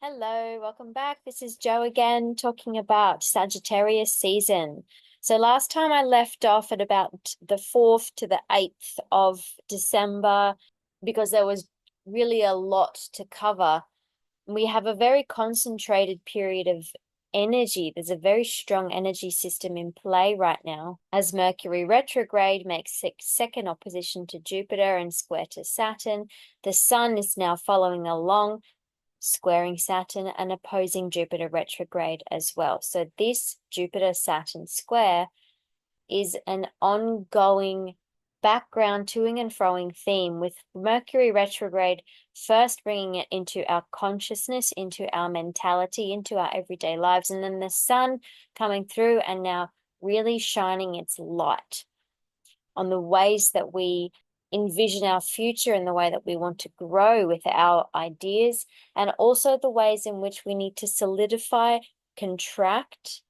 Hello, welcome back. This is Jo again talking about Sagittarius season. So last time I left off at about the 4th to the 8th of December because there was really a lot to cover. We have a very concentrated period of energy. There's a very strong energy system in play right now as Mercury retrograde makes second opposition to Jupiter and square to Saturn. The Sun is now following along, squaring Saturn and opposing Jupiter retrograde as well. So this Jupiter-Saturn square is an ongoing background toing and froing theme, with Mercury retrograde first bringing it into our consciousness, into our mentality, into our everyday lives, and then the Sun coming through and now really shining its light on the ways that we envision our future and the way that we want to grow with our ideas, and also the ways in which we need to solidify, contract,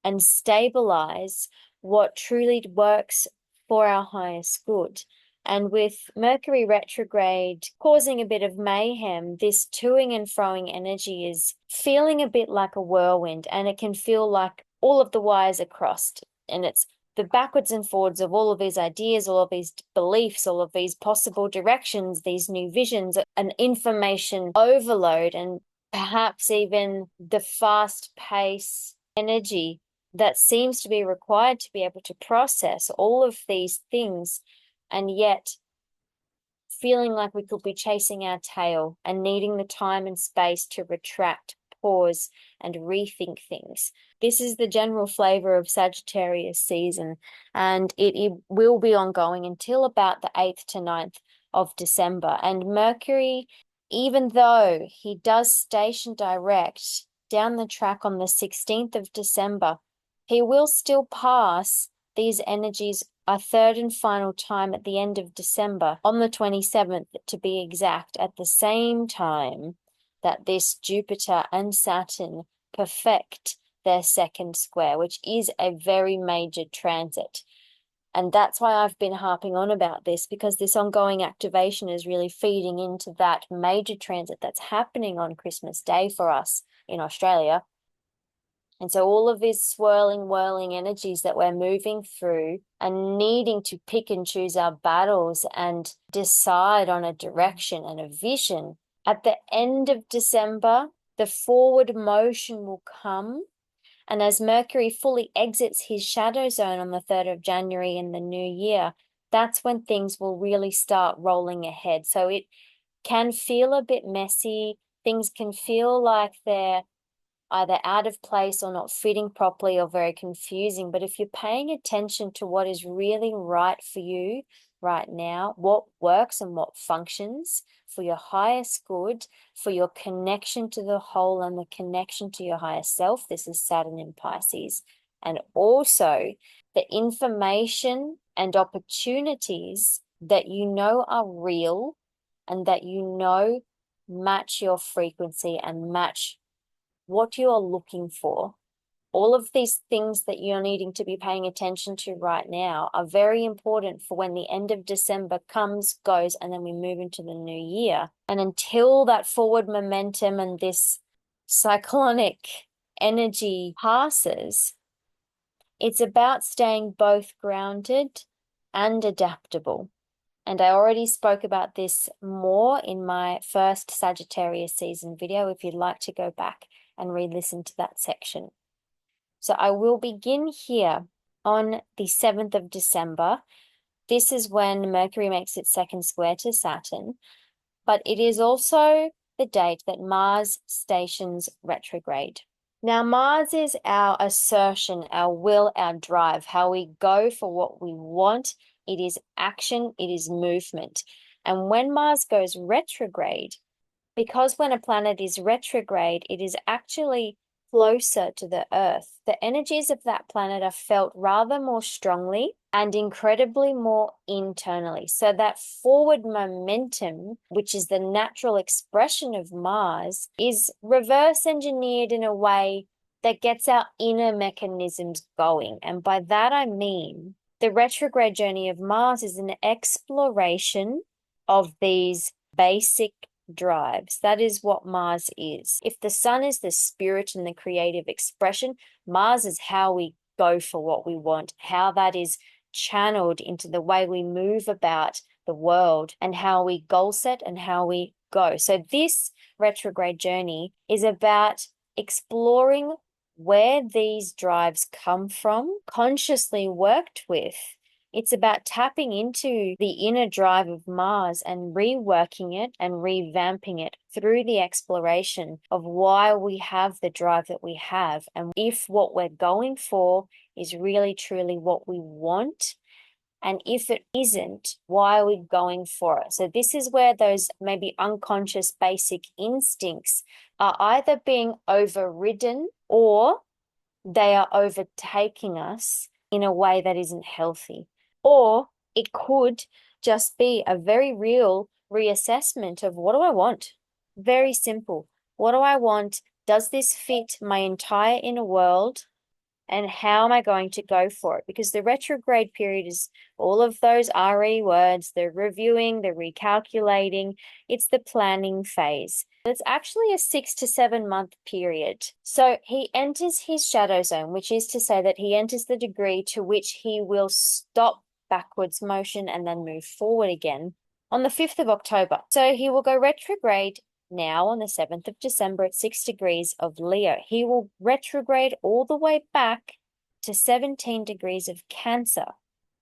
and stabilize what truly works for our highest good. And with Mercury retrograde causing a bit of mayhem, this toing and froing energy is feeling a bit like a whirlwind, and it can feel like all of the wires are crossed, and it's the backwards and forwards of all of these ideas, all of these beliefs, all of these possible directions, these new visions, an information overload, and perhaps even the fast pace energy that seems to be required to be able to process all of these things, and yet feeling like we could be chasing our tail and needing the time and space to retract, pause, and rethink things. This is the general flavor of Sagittarius season, and it will be ongoing until about the 8th to 9th of December. And Mercury, even though he does station direct down the track on the 16th of December, he will still pass these energies a third and final time at the end of December, on the 27th to be exact, at the same time that this Jupiter and Saturn perfect their second square, which is a very major transit. And that's why I've been harping on about this, because this ongoing activation is really feeding into that major transit that's happening on Christmas Day for us in Australia. And so all of these swirling, whirling energies that we're moving through and needing to pick and choose our battles and decide on a direction and a vision. At the end of December, the forward motion will come. And as Mercury fully exits his shadow zone on the 3rd of January in the new year, that's when things will really start rolling ahead. So it can feel a bit messy. Things can feel like they're either out of place or not fitting properly or very confusing. But if you're paying attention to what is really right for you right now, what works and what functions for your highest good, for your connection to the whole and the connection to your higher self, this is Saturn in Pisces, and also the information and opportunities that you know are real and that you know match your frequency and match what you are looking for. All of these things that you're needing to be paying attention to right now are very important for when the end of December comes, goes, and then we move into the new year. And until that forward momentum and this cyclonic energy passes, it's about staying both grounded and adaptable. And I already spoke about this more in my first Sagittarius season video, if you'd like to go back and re-listen to that section. So I will begin here on the 7th of December. This is when Mercury makes its second square to Saturn, but it is also the date that Mars stations retrograde. Now, Mars is our assertion, our will, our drive, how we go for what we want. It is action, it is movement. And when Mars goes retrograde, because when a planet is retrograde, it is actually closer to the Earth, the energies of that planet are felt rather more strongly and incredibly more internally. So that forward momentum, which is the natural expression of Mars, is reverse engineered in a way that gets our inner mechanisms going. And by that I mean the retrograde journey of Mars is an exploration of these basic drives. That is what Mars is. If the sun is the spirit and the creative expression, Mars is how we go for what we want, how that is channeled into the way we move about the world and how we goal set and how we go. So this retrograde journey is about exploring where these drives come from, consciously worked with. It's about tapping into the inner drive of Mars and reworking it and revamping it through the exploration of why we have the drive that we have, and if what we're going for is really truly what we want. And if it isn't, why are we going for it? So this is where those maybe unconscious basic instincts are either being overridden or they are overtaking us in a way that isn't healthy. Or it could just be a very real reassessment of, what do I want? Very simple. What do I want? Does this fit my entire inner world? And how am I going to go for it? Because the retrograde period is all of those RE words, the reviewing, the recalculating, it's the planning phase. It's actually a 6 to 7 month period. So he enters his shadow zone, which is to say that he enters the degree to which he will stop backwards motion and then move forward again on the 5th of October. So he will go retrograde now on the 7th of December at 6 degrees of Leo. He will retrograde all the way back to 17 degrees of Cancer.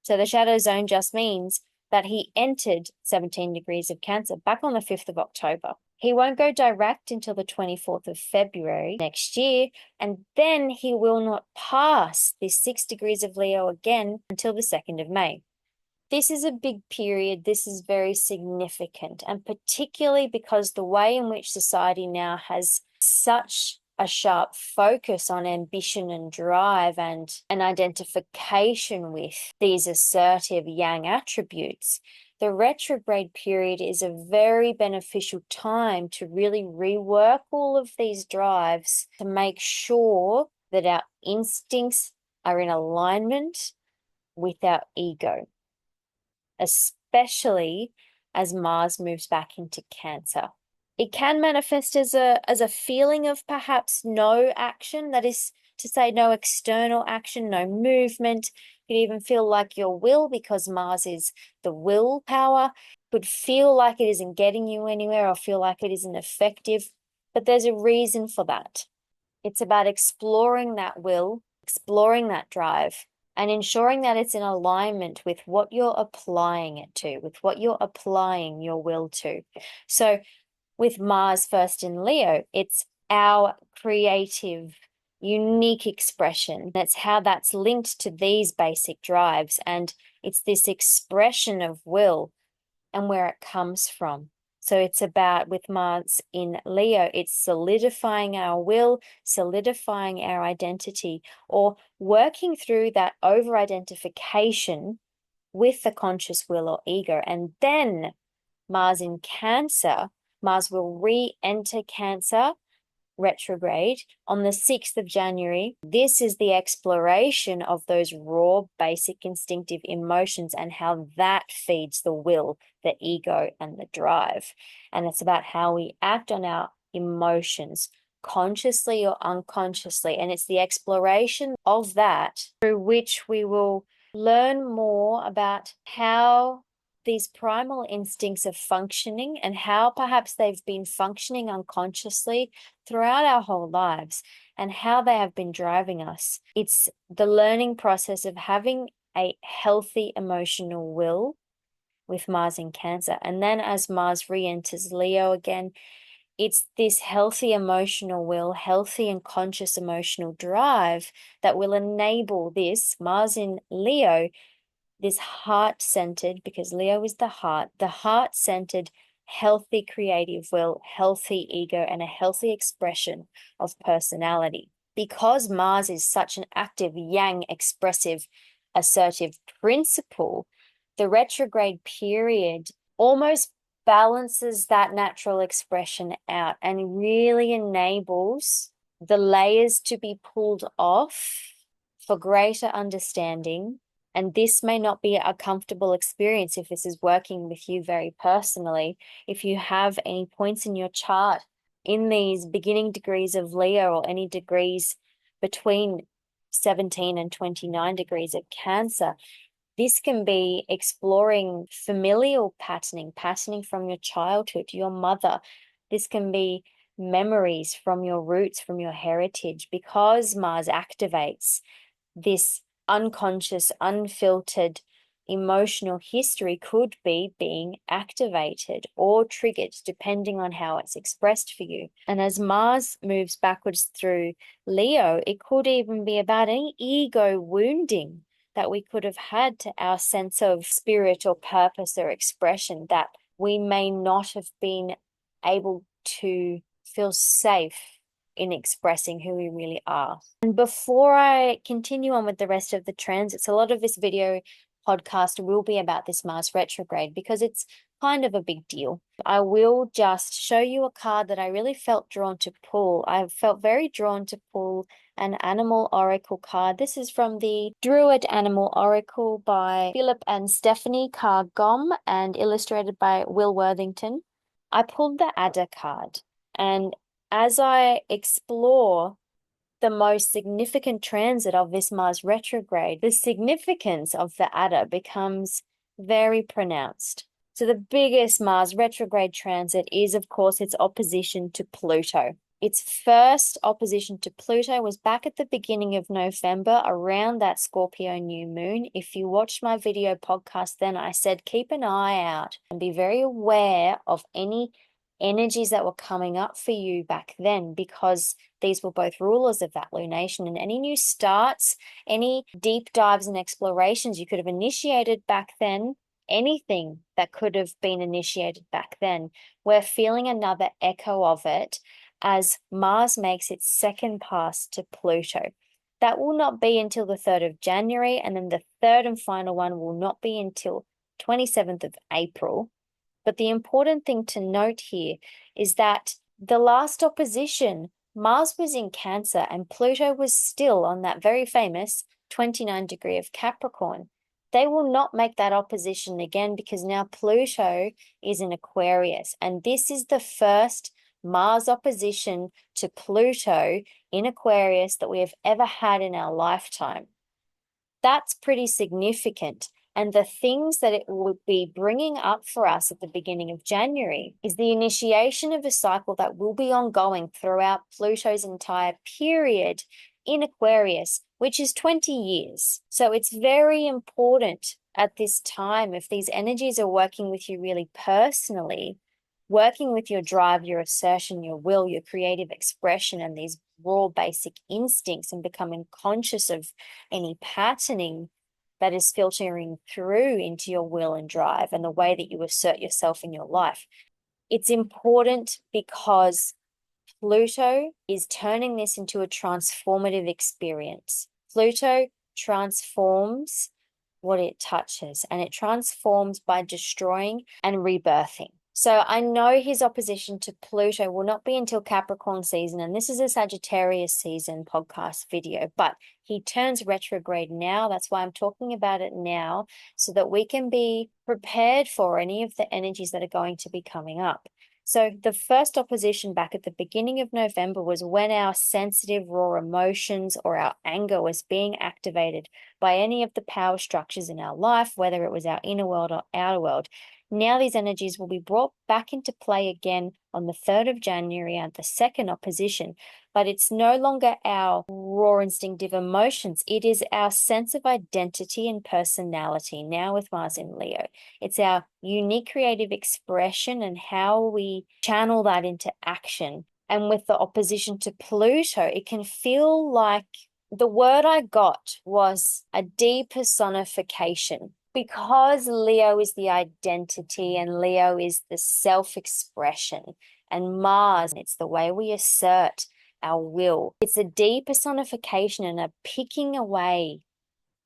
So the shadow zone just means that he entered 17 degrees of Cancer back on the 5th of October. He won't go direct until the 24th of February next year, and then he will not pass this 6 degrees of Leo again until the 2nd of May. This is a big period. This is very significant, and particularly because the way in which society now has such a sharp focus on ambition and drive and an identification with these assertive yang attributes, the retrograde period is a very beneficial time to really rework all of these drives to make sure that our instincts are in alignment with our ego, especially as Mars moves back into Cancer. It can manifest as a feeling of perhaps no action, that is to say no external action, no movement. You could even feel like your will, because Mars is the willpower, could feel like it isn't getting you anywhere or feel like it isn't effective, but there's a reason for that. It's about exploring that will, exploring that drive, and ensuring that it's in alignment with what you're applying it to, with what you're applying your will to. So with Mars first in Leo, it's our creative, unique expression. That's how that's linked to these basic drives. And it's this expression of will and where it comes from. So it's about, with Mars in Leo, it's solidifying our will, solidifying our identity, or working through that over-identification with the conscious will or ego. And then Mars in Cancer, Mars will re-enter Cancer retrograde on the 6th of January. This is the exploration of those raw, basic instinctive emotions and how that feeds the will, the ego, and the drive. And it's about how we act on our emotions, consciously or unconsciously. And it's the exploration of that through which we will learn more about how these primal instincts are functioning and how perhaps they've been functioning unconsciously throughout our whole lives and how they have been driving us. It's the learning process of having a healthy emotional will with Mars in Cancer. And then as Mars re-enters Leo again, it's this healthy emotional will, healthy and conscious emotional drive that will enable this Mars in Leo, this heart-centered, because Leo is the heart-centered, healthy creative will, healthy ego, and a healthy expression of personality. Because Mars is such an active, yang, expressive, assertive principle, the retrograde period almost balances that natural expression out and really enables the layers to be pulled off for greater understanding And this may not be a comfortable experience if this is working with you very personally. If you have any points in your chart in these beginning degrees of Leo or any degrees between 17 and 29 degrees of Cancer, this can be exploring familial patterning from your childhood, your mother. This can be memories from your roots, from your heritage, because Mars activates this unconscious, unfiltered emotional history could be being activated or triggered, depending on how it's expressed for you. And as Mars moves backwards through Leo, it could even be about any ego wounding that we could have had to our sense of spirit or purpose or expression that we may not have been able to feel safe in expressing who we really are. And before I continue on with the rest of the transits, a lot of this video podcast will be about this Mars retrograde because it's kind of a big deal. I will just show you a card that I really felt drawn to pull. I felt very drawn to pull an animal oracle card. This is from the Druid Animal Oracle by Philip and Stephanie Carr-Gomm and illustrated by Will Worthington. I pulled the Adder card, and as I explore the most significant transit of this Mars retrograde, the significance of the Adder becomes very pronounced. So the biggest Mars retrograde transit is, of course, its opposition to Pluto. Its first opposition to Pluto was back at the beginning of November, around that Scorpio new moon. If you watched my video podcast, then I said keep an eye out and be very aware of any energies that were coming up for you back then, because these were both rulers of that lunation, and any new starts, any deep dives and explorations you could have initiated back then, anything that could have been initiated back then, we're feeling another echo of it as Mars makes its second pass to Pluto. That will not be until the 3rd of January, and then the third and final one will not be until 27th of April. But the important thing to note here is that the last opposition, Mars was in Cancer and Pluto was still on that very famous 29 degree of Capricorn. They will not make that opposition again because now Pluto is in Aquarius. And this is the first Mars opposition to Pluto in Aquarius that we have ever had in our lifetime. That's pretty significant. And the things that it will be bringing up for us at the beginning of January is the initiation of a cycle that will be ongoing throughout Pluto's entire period in Aquarius, which is 20 years. So it's very important at this time, if these energies are working with you really personally, working with your drive, your assertion, your will, your creative expression, and these raw basic instincts, and becoming conscious of any patterning that is filtering through into your will and drive and the way that you assert yourself in your life. It's important because Pluto is turning this into a transformative experience. Pluto transforms what it touches, and it transforms by destroying and rebirthing. So I know his opposition to Pluto will not be until Capricorn season, and this is a Sagittarius season podcast video, but he turns retrograde now. That's why I'm talking about it now, so that we can be prepared for any of the energies that are going to be coming up. So the first opposition back at the beginning of November was when our sensitive, raw emotions or our anger was being activated by any of the power structures in our life, whether it was our inner world or outer world. Now these energies will be brought back into play again on the 3rd of January at the second opposition, but it's no longer our raw instinctive emotions. It is our sense of identity and personality now with Mars in Leo. It's our unique creative expression and how we channel that into action. And with the opposition to Pluto, it can feel like the word I got was a depersonification. Because Leo is the identity and Leo is the self-expression, and Mars, it's the way we assert our will. It's a depersonification and a picking away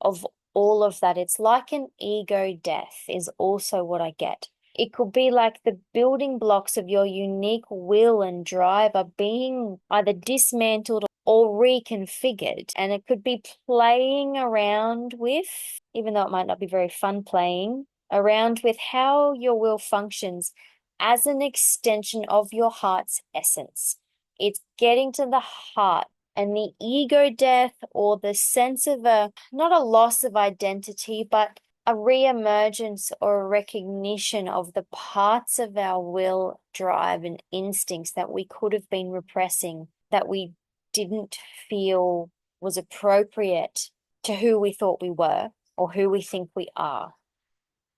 of all of that. It's like an ego death is also what I get It could be like the building blocks of your unique will and drive are being either dismantled or reconfigured. And it could be playing around with, even though it might not be very fun playing around with how your will functions as an extension of your heart's essence. It's getting to the heart, and the ego death or the sense of not a loss of identity, but a reemergence or a recognition of the parts of our will, drive, and instincts that we could have been repressing, that we didn't feel was appropriate to who we thought we were or who we think we are.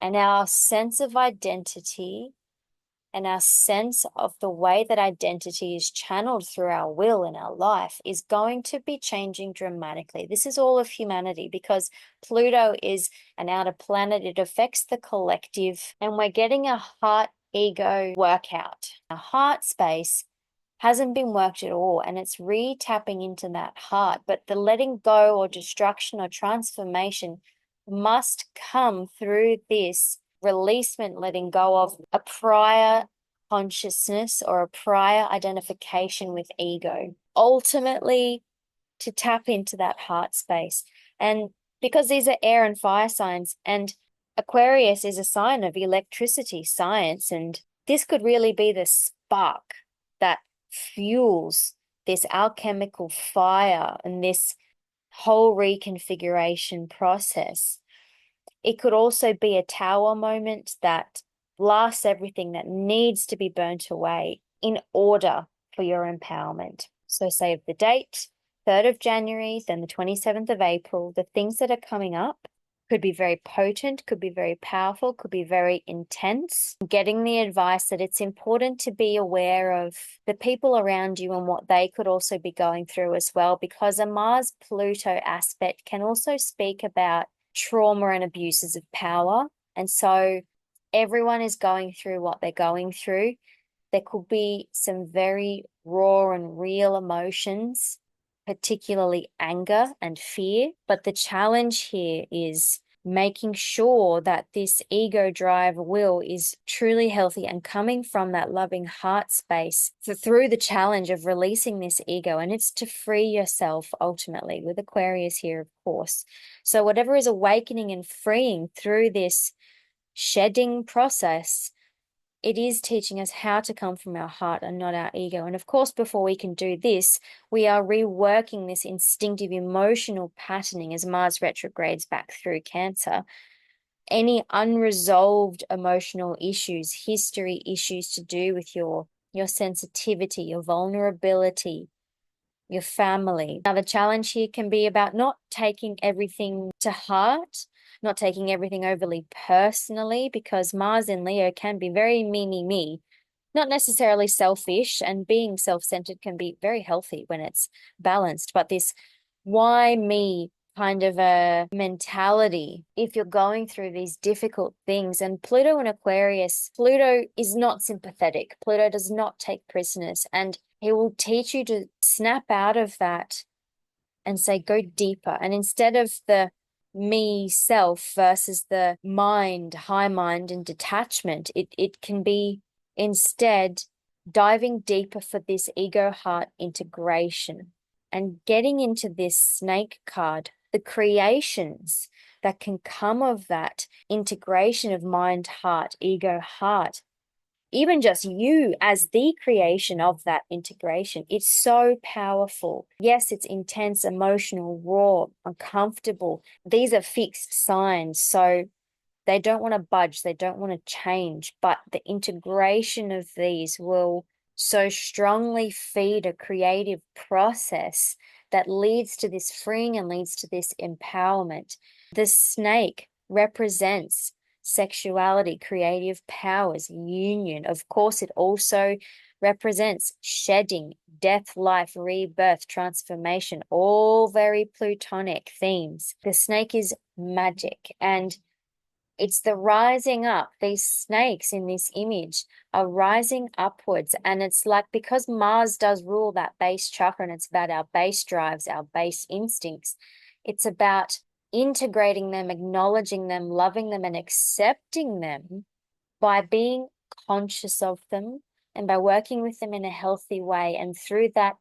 And our sense of identity and our sense of the way that identity is channeled through our will in our life is going to be changing dramatically. This is all of humanity because Pluto is an outer planet. It affects the collective, and we're getting a heart ego workout. Our heart space hasn't been worked at all, and it's re-tapping into that heart. But the letting go or destruction or transformation must come through this releasement, letting go of a prior consciousness or a prior identification with ego, ultimately to tap into that heart space. And because these are air and fire signs, and Aquarius is a sign of electricity, science, and this could really be the spark that fuels this alchemical fire and this whole reconfiguration process. It could also be a tower moment that blasts everything that needs to be burnt away in order for your empowerment. So save the date, 3rd of January, then the 27th of April. The things that are coming up could be very potent, could be very powerful, could be very intense. Getting the advice that it's important to be aware of the people around you and what they could also be going through as well, because a Mars-Pluto aspect can also speak about trauma and abuses of power. And so everyone is going through what they're going through. There could be some very raw and real emotions, particularly anger and fear. But the challenge here is making sure that this ego drive will is truly healthy and coming from that loving heart space through the challenge of releasing this ego. And it's to free yourself ultimately, with Aquarius here, of course. So whatever is awakening and freeing through this shedding process, it is teaching us how to come from our heart and not our ego. And of course, before we can do this, we are reworking this instinctive emotional patterning as Mars retrogrades back through Cancer. Any unresolved emotional issues, history issues to do with your sensitivity, your vulnerability, your family. Now, the challenge here can be about not taking everything to heart, not taking everything overly personally, because Mars in Leo can be very me, not necessarily selfish, and being self-centered can be very healthy when it's balanced. But this why me kind of a mentality, if you're going through these difficult things, and Pluto in Aquarius, Pluto is not sympathetic. Pluto does not take prisoners, and he will teach you to snap out of that and say, go deeper. And instead of the me self versus the mind, high mind and detachment, it can be instead diving deeper for this ego heart integration and getting into this snake card, the creations that can come of that integration of mind, heart, ego, heart. Even just you as the creation of that integration, it's so powerful. Yes, it's intense, emotional, raw, uncomfortable. These are fixed signs, so they don't want to budge, they don't want to change, but the integration of these will so strongly feed a creative process that leads to this freeing and leads to this empowerment. The snake represents sexuality, creative powers, union. Of course, it also represents shedding, death, life, rebirth, transformation, all very Plutonic themes. The snake is magic, and it's the rising up. These snakes in this image are rising upwards. And it's like, because Mars does rule that base chakra, and it's about our base drives, our base instincts, it's about integrating them, acknowledging them, loving them, and accepting them by being conscious of them and by working with them in a healthy way, and through that,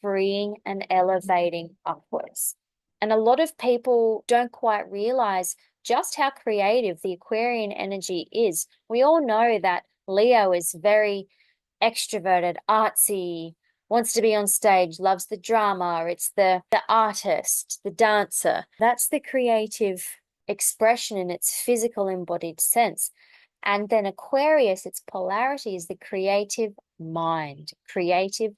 freeing and elevating upwards. And a lot of people don't quite realize just how creative the Aquarian energy is. We all know that Leo is very extroverted, artsy, wants to be on stage, loves the drama. It's the artist, the dancer. That's the creative expression in its physical embodied sense. And then Aquarius, its polarity is the creative mind, creative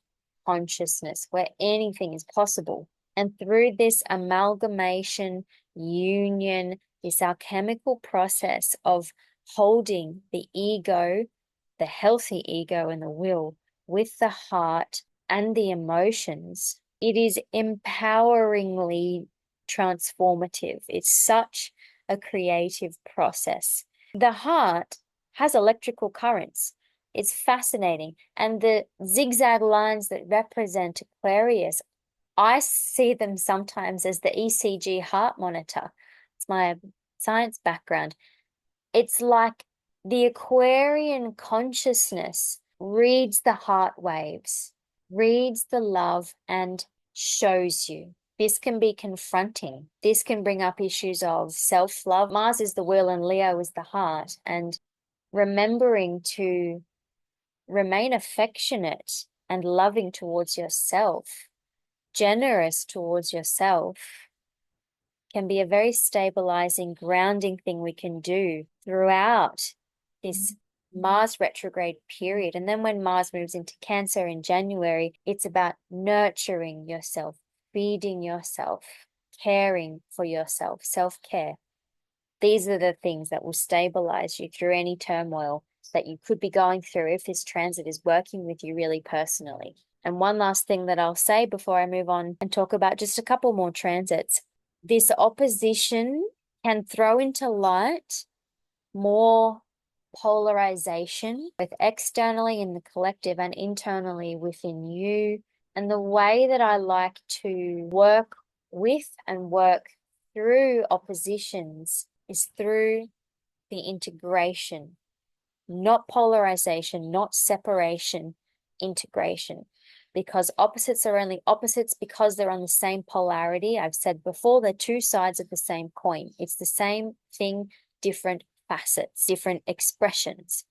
consciousness, where anything is possible. And through this amalgamation, union, this alchemical process of holding the ego, the healthy ego and the will, with the heart and the emotions, it is empoweringly transformative. It's such a creative process. The heart has electrical currents. It's fascinating. And the zigzag lines that represent Aquarius, I see them sometimes as the ECG heart monitor. It's my science background. It's like the Aquarian consciousness reads the heart waves, reads the love, and shows you. This can be confronting. This can bring up issues of self-love. Mars is the will and Leo is the heart. And remembering to remain affectionate and loving towards yourself, generous towards yourself, can be a very stabilizing, grounding thing we can do throughout this Mars retrograde period. And then when Mars moves into Cancer in January, it's about nurturing yourself, feeding yourself, caring for yourself, self-care. These are the things that will stabilize you through any turmoil that you could be going through if this transit is working with you really personally. And one last thing that I'll say before I move on and talk about just a couple more transits. This opposition can throw into light more polarization, both externally in the collective and internally within you. And the way that I like to work with and work through oppositions is through the integration, not polarization, not separation, integration. Because opposites are only opposites because they're on the same polarity. I've said before, they're two sides of the same coin. It's the same thing, different facets, different expressions.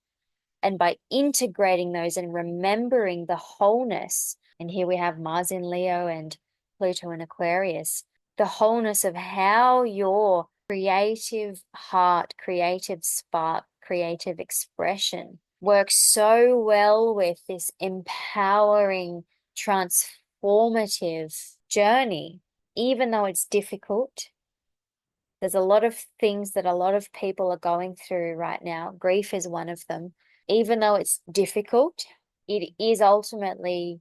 And by integrating those and remembering the wholeness, and here we have Mars in Leo and Pluto in Aquarius, the wholeness of how your creative heart, creative spark, creative expression works so well with this empowering, transformative journey. Even though it's difficult, there's a lot of things that a lot of people are going through right now. Grief is one of them. Even though it's difficult, it is ultimately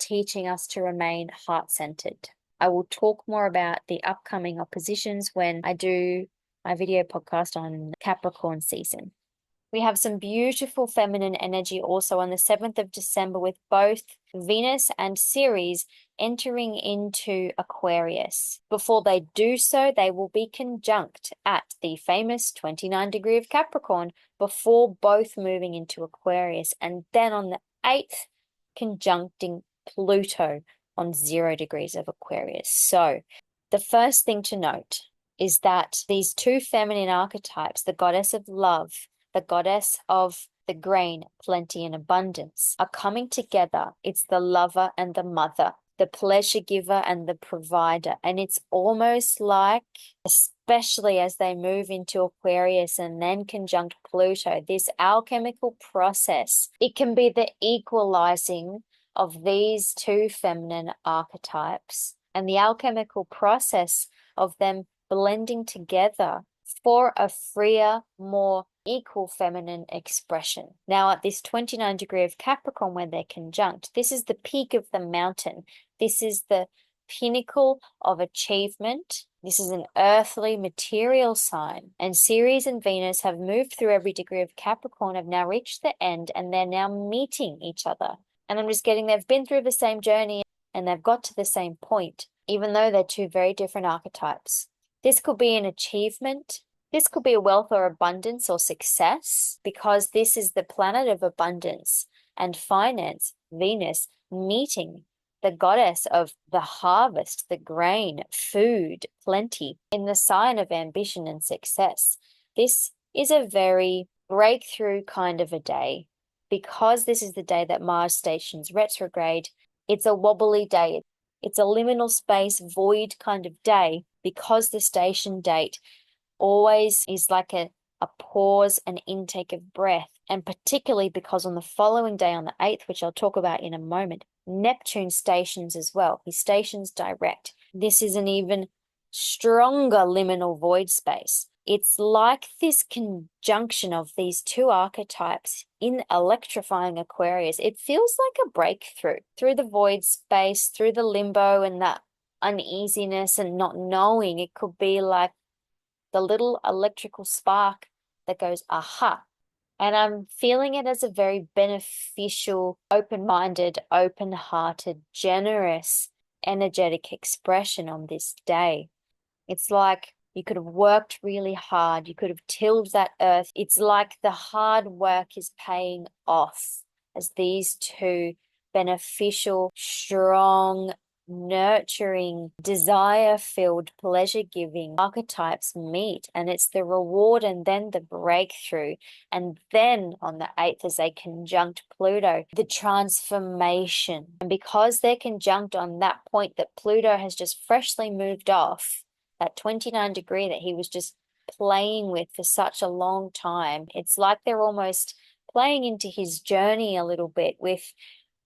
teaching us to remain heart-centered. I will talk more about the upcoming oppositions when I do my video podcast on Capricorn season. We have some beautiful feminine energy also on the 7th of December with both Venus and Ceres entering into Aquarius. Before they do so, they will be conjunct at the famous 29 degree of Capricorn before both moving into Aquarius. And then on the 8th, conjuncting Pluto on 0 degrees of Aquarius. So the first thing to note is that these two feminine archetypes, the goddess of love, the goddess of the grain, plenty and abundance, are coming together. It's the lover and the mother, the pleasure giver and the provider. And it's almost like, especially as they move into Aquarius and then conjunct Pluto, this alchemical process, it can be the equalizing of these two feminine archetypes and the alchemical process of them blending together for a freer, more equal feminine expression. Now, at this 29 degree of Capricorn, where they're conjunct, this is the peak of the mountain. This is the pinnacle of achievement. This is an earthly material sign. And Ceres and Venus have moved through every degree of Capricorn, have now reached the end, and they're now meeting each other. And I'm just getting, they've been through the same journey and they've got to the same point, even though they're two very different archetypes. This could be an achievement. This could be a wealth or abundance or success, because this is the planet of abundance and finance, Venus, meeting the goddess of the harvest, the grain, food, plenty, in the sign of ambition and success. This is a very breakthrough kind of a day, because this is the day that Mars stations retrograde. It's a wobbly day. It's a liminal space void kind of day, because the station date always is like a pause, an intake of breath. And particularly because on the following day, on the 8th, which I'll talk about in a moment, Neptune stations as well. He stations direct. This is an even stronger liminal void space. It's like this conjunction of these two archetypes in electrifying Aquarius. It feels like a breakthrough through the void space, through the limbo and that uneasiness and not knowing. It could be like the little electrical spark that goes, aha. And I'm feeling it as a very beneficial, open-minded, open-hearted, generous, energetic expression on this day. It's like you could have worked really hard. You could have tilled that earth. It's like the hard work is paying off as these two beneficial, strong, nurturing, desire-filled, pleasure-giving archetypes meet, and it's the reward and then the breakthrough. And then on the 8th, as they conjunct Pluto, the transformation. And because they're conjunct on that point that Pluto has just freshly moved off, that 29-degree that he was just playing with for such a long time, it's like they're almost playing into his journey a little bit with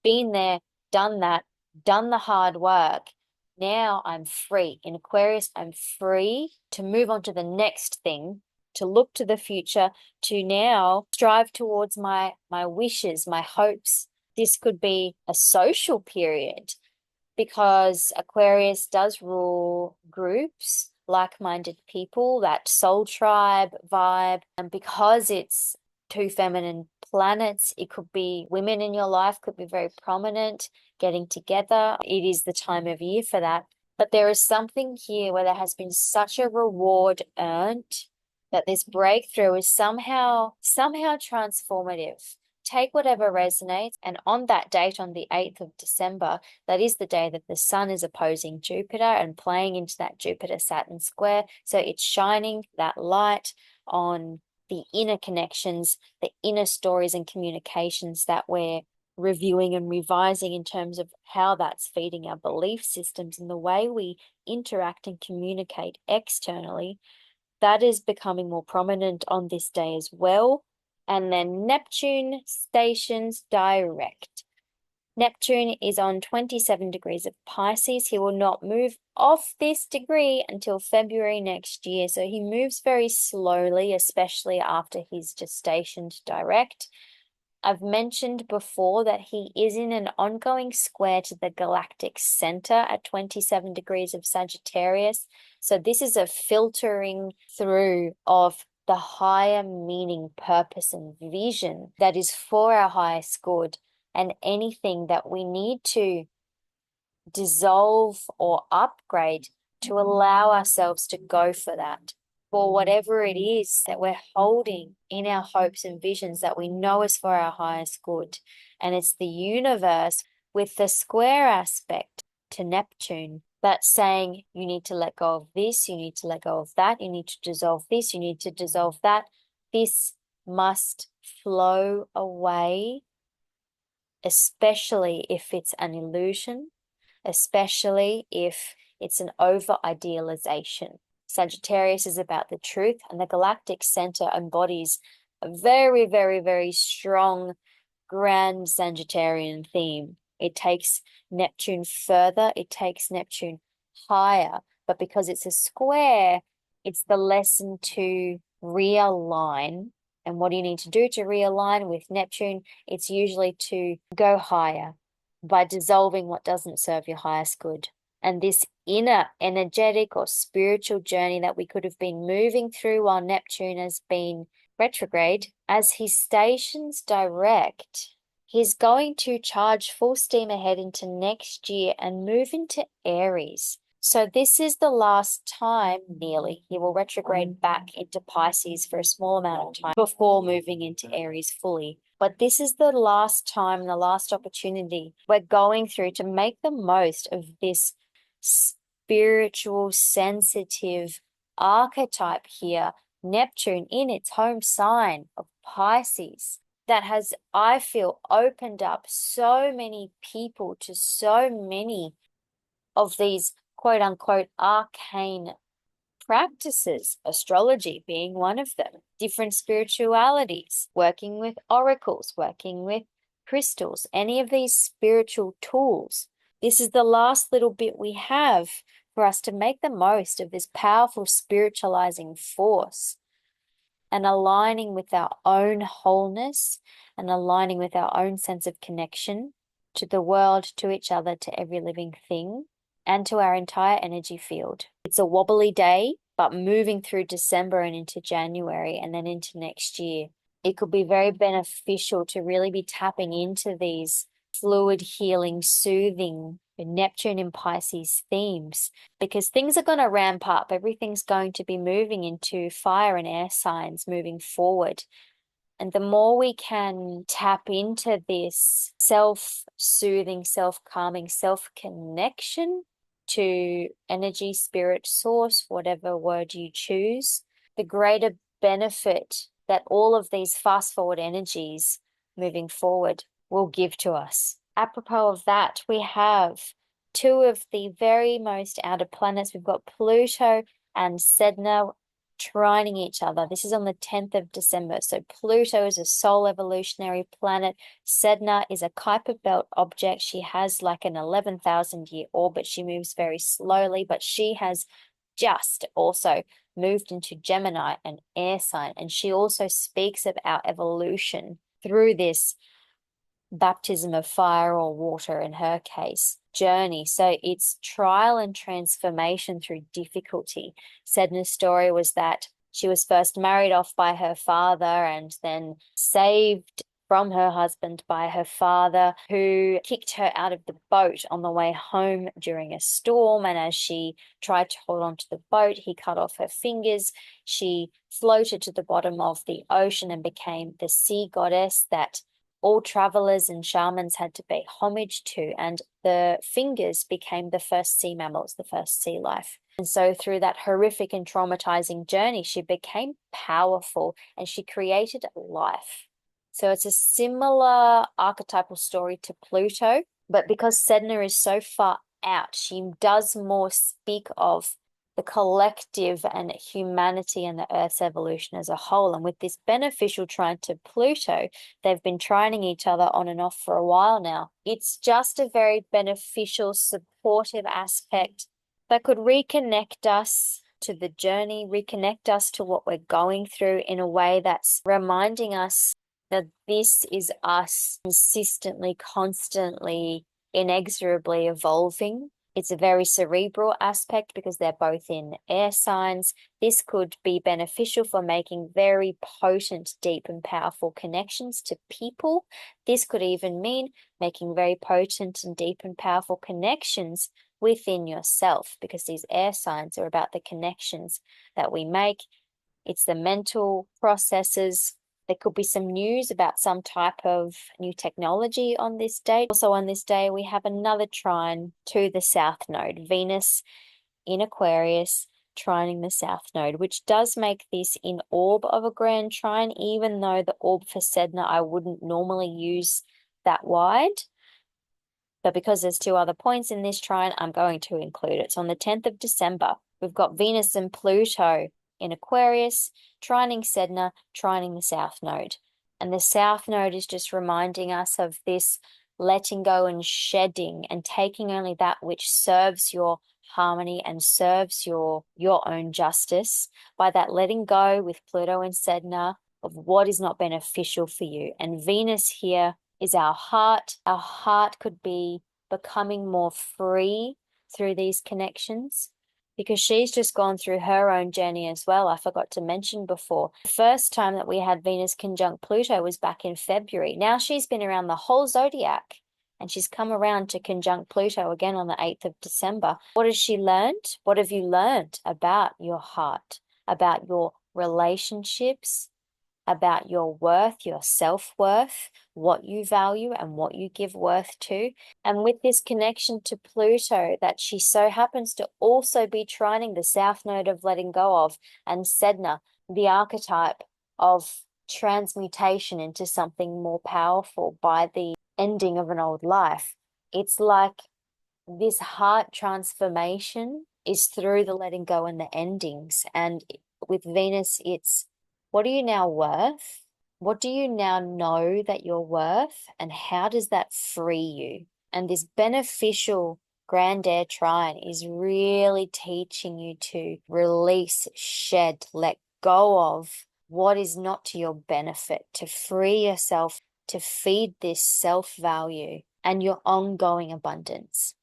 being there, done that, done the hard work. Now I'm free. In Aquarius, I'm free to move on to the next thing, to look to the future, to now strive towards my wishes, my hopes. This could be a social period, because Aquarius does rule groups, like-minded people, that soul tribe vibe. And because it's two feminine planets, it could be women in your life, could be very prominent, getting together. It is the time of year for that. But there is something here where there has been such a reward earned that this breakthrough is somehow transformative. Take whatever resonates. And on that date, on the 8th of December, that is the day that the sun is opposing Jupiter and playing into that Jupiter-Saturn square. So it's shining that light on the inner connections, the inner stories and communications that we're reviewing and revising in terms of how that's feeding our belief systems and the way we interact and communicate externally. That is becoming more prominent on this day as well. And then Neptune stations direct. Neptune is on 27 degrees of Pisces. He will not move off this degree until February next year. So he moves very slowly, especially after he's just stationed direct. I've mentioned before that he is in an ongoing square to the galactic center at 27 degrees of Sagittarius. So this is a filtering through of the higher meaning, purpose, and vision that is for our highest good. And anything that we need to dissolve or upgrade to allow ourselves to go for that, for whatever it is that we're holding in our hopes and visions that we know is for our highest good. And it's the universe with the square aspect to Neptune that's saying you need to let go of this, you need to let go of that, you need to dissolve this, you need to dissolve that. This must flow away, especially if it's an illusion, especially if it's an over-idealization. Sagittarius is about the truth, and the galactic center embodies a very, very, very strong, grand Sagittarian theme. It takes Neptune further, it takes Neptune higher, but because it's a square, it's the lesson to realign. And what do you need to do to realign with Neptune? It's usually to go higher by dissolving what doesn't serve your highest good. And this inner energetic or spiritual journey that we could have been moving through while Neptune has been retrograde, as he stations direct, he's going to charge full steam ahead into next year and move into Aries. So this is the last time, nearly, he will retrograde back into Pisces for a small amount of time before moving into Aries fully. But this is the last time, the last opportunity we're going through to make the most of this spiritual, sensitive archetype here, Neptune in its home sign of Pisces, that has, I feel, opened up so many people to so many of these quote unquote arcane practices, astrology being one of them, different spiritualities, working with oracles, working with crystals, any of these spiritual tools. This is the last little bit we have for us to make the most of this powerful spiritualizing force and aligning with our own wholeness and aligning with our own sense of connection to the world, to each other, to every living thing, and to our entire energy field. It's a wobbly day, but moving through December and into January and then into next year, it could be very beneficial to really be tapping into these fluid, healing, soothing Neptune in Pisces themes, because things are going to ramp up. Everything's going to be moving into fire and air signs moving forward. And the more we can tap into this self-soothing, self-calming, self-connection to energy, spirit, source, whatever word you choose, the greater benefit that all of these fast-forward energies moving forward will give to us. Apropos of that, we have two of the very most outer planets. We've got Pluto and Sedna trining each other. This is on the 10th of December. So Pluto is a soul evolutionary planet. Sedna is a Kuiper belt object. She has like an 11,000 year orbit. She moves very slowly, but she has just also moved into Gemini, an air sign. And she also speaks of our evolution through this baptism of fire or water, in her case, journey. So it's trial and transformation through difficulty. Sedna's story was that she was first married off by her father and then saved from her husband by her father, who kicked her out of the boat on the way home during a storm. And as she tried to hold on to the boat, he cut off her fingers. She floated to the bottom of the ocean and became the sea goddess that all travelers and shamans had to pay homage to, and the fingers became the first sea mammals, the first sea life. And so through that horrific and traumatizing journey, she became powerful and she created life. So it's a similar archetypal story to Pluto, but because Sedna is so far out, she does more speak of the collective and humanity and the Earth's evolution as a whole. And with this beneficial trine to Pluto, they've been trining each other on and off for a while now. It's just a very beneficial, supportive aspect that could reconnect us to the journey, reconnect us to what we're going through in a way that's reminding us that this is us consistently, constantly, inexorably evolving. It's a very cerebral aspect because they're both in air signs. This could be beneficial for making very potent, deep, and powerful connections to people. This could even mean making very potent and deep and powerful connections within yourself, because these air signs are about the connections that we make. It's the mental processes. There could be some news about some type of new technology on this date. Also on this day, we have another trine to the South Node, Venus in Aquarius trining the South Node, which does make this in orb of a grand trine, even though the orb for Sedna I wouldn't normally use that wide. But because there's two other points in this trine, I'm going to include it. So on the 10th of December, we've got Venus and Pluto in Aquarius, trining Sedna, trining the South Node. And the South Node is just reminding us of this letting go and shedding and taking only that which serves your harmony and serves your own justice, by that letting go with Pluto and Sedna of what is not beneficial for you. And Venus here is our heart. Our heart could be becoming more free through these connections, because she's just gone through her own journey as well. I forgot to mention before, the first time that we had Venus conjunct Pluto was back in February. Now she's been around the whole zodiac and she's come around to conjunct Pluto again on the 8th of December. What has she learned? What have you learned about your heart, about your relationships, about your worth, your self-worth, what you value and what you give worth to? And with this connection to Pluto, that she so happens to also be trining the south node of letting go of, and Sedna, the archetype of transmutation into something more powerful by the ending of an old life. It's like this heart transformation is through the letting go and the endings. And with Venus, it's what are you now worth? What do you now know that you're worth? And how does that free you? And this beneficial grand air trine is really teaching you to release, shed, let go of what is not to your benefit, to free yourself, to feed this self-value and your ongoing abundance.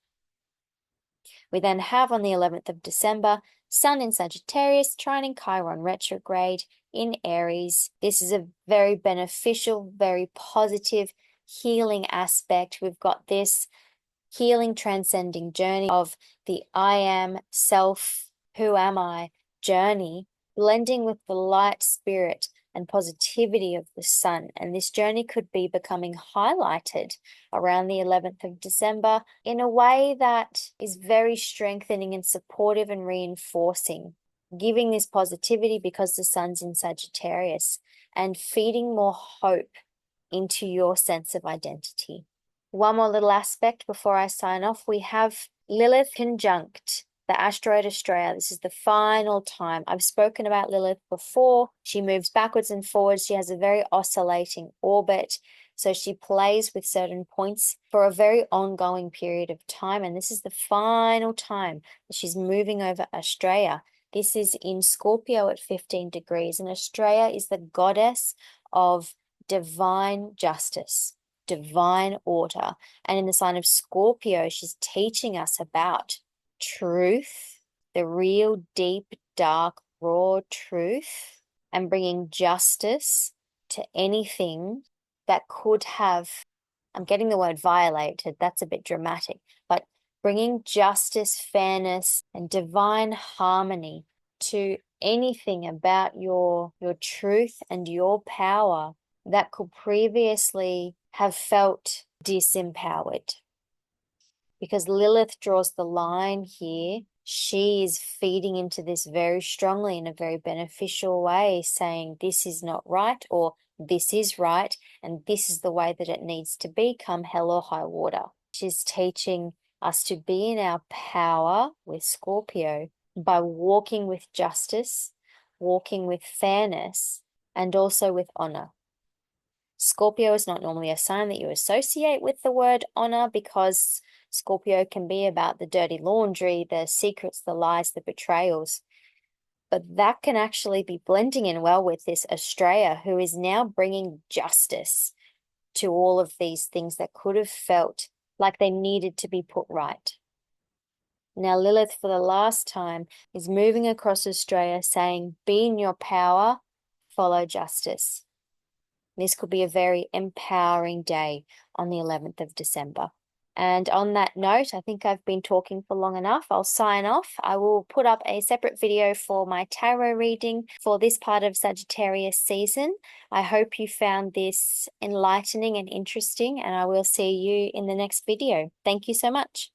We then have on the 11th of December, Sun in Sagittarius, trining Chiron retrograde in Aries. This is a very beneficial, very positive, healing aspect. We've got this healing, transcending journey of the I am, self, who am I journey, blending with the light spirit and positivity of the sun. And this journey could be becoming highlighted around the 11th of December in a way that is very strengthening and supportive and reinforcing, giving this positivity because the sun's in Sagittarius and feeding more hope into your sense of identity. One more little aspect before I sign off. We have Lilith conjunct the asteroid Australia. This is the final time. I've spoken about Lilith before. She moves backwards and forwards. She has a very oscillating orbit. So she plays with certain points for a very ongoing period of time. And this is the final time that she's moving over Australia. This is in Scorpio at 15 degrees. And Australia is the goddess of divine justice, divine order. And in the sign of Scorpio, she's teaching us about truth, the real deep, dark, raw truth, and bringing justice to anything that could have, I'm getting the word violated, that's a bit dramatic, but bringing justice, fairness, and divine harmony to anything about your truth and your power that could previously have felt disempowered. Because Lilith draws the line here. She is feeding into this very strongly in a very beneficial way, saying this is not right or this is right and this is the way that it needs to be, come hell or high water. She's teaching us to be in our power with Scorpio by walking with justice, walking with fairness, and also with honor. Scorpio is not normally a sign that you associate with the word honor because Scorpio can be about the dirty laundry, the secrets, the lies, the betrayals. But that can actually be blending in well with this Australia, who is now bringing justice to all of these things that could have felt like they needed to be put right. Now, Lilith, for the last time, is moving across Australia saying, be in your power, follow justice. This could be a very empowering day on the 11th of December. And on that note, I think I've been talking for long enough. I'll sign off. I will put up a separate video for my tarot reading for this part of Sagittarius season. I hope you found this enlightening and interesting, and I will see you in the next video. Thank you so much.